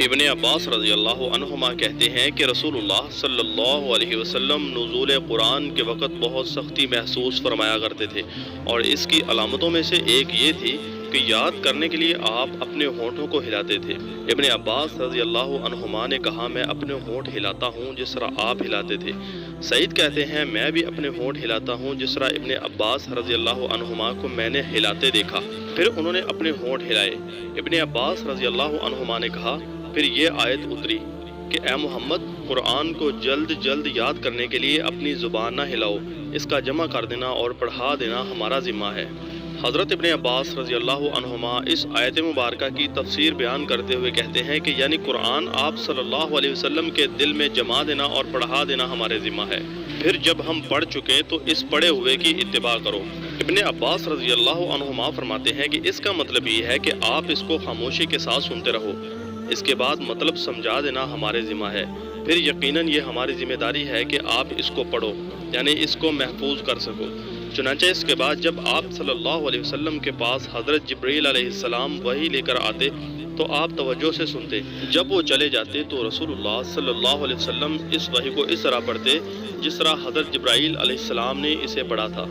ابن عباس رضی اللہ عنہما کہتے ہیں کہ رسول اللہ صلی اللہ علیہ وسلم نزول قرآن کے وقت بہت سختی محسوس فرمایا کرتے تھے، اور اس کی علامتوں میں سے ایک یہ تھی کہ یاد کرنے کے لیے آپ اپنے ہونٹوں کو ہلاتے تھے۔ ابن عباس رضی اللہ عنہما نے کہا، میں اپنے ہونٹ ہلاتا ہوں جس طرح آپ ہلاتے تھے۔ سعید کہتے ہیں، میں بھی اپنے ہونٹ ہلاتا ہوں جس طرح ابن عباس رضی اللہ عنہما کو میں نے ہلاتے دیکھا۔ پھر انہوں نے اپنے ہونٹ ہلائے۔ ابن عباس رضی اللہ عنہما نے کہا، پھر یہ آیت اتری کہ اے محمد، قرآن کو جلد جلد یاد کرنے کے لیے اپنی زبان نہ ہلاؤ، اس کا جمع کر دینا اور پڑھا دینا ہمارا ذمہ ہے۔ حضرت ابن عباس رضی اللہ عنہما اس آیت مبارکہ کی تفسیر بیان کرتے ہوئے کہتے ہیں کہ یعنی قرآن آپ صلی اللہ علیہ وسلم کے دل میں جما دینا اور پڑھا دینا ہمارے ذمہ ہے۔ پھر جب ہم پڑھ چکے تو اس پڑھے ہوئے کی اتباع کرو۔ ابن عباس رضی اللہ عنہما فرماتے ہیں کہ اس کا مطلب یہ ہے کہ آپ اس کو خاموشی کے ساتھ سنتے رہو، اس کے بعد مطلب سمجھا دینا ہمارے ذمہ ہے۔ پھر یقیناً یہ ہماری ذمہ داری ہے کہ آپ اس کو پڑھو، یعنی اس کو محفوظ کر سکو۔ چنانچہ اس کے بعد جب آپ صلی اللہ علیہ وسلم کے پاس حضرت جبرائیل علیہ السلام وحی لے کر آتے تو آپ توجہ سے سنتے۔ جب وہ چلے جاتے تو رسول اللہ صلی اللہ علیہ وسلم اس وحی کو اس طرح پڑھتے جس طرح حضرت جبرائیل علیہ السلام نے اسے پڑھا تھا۔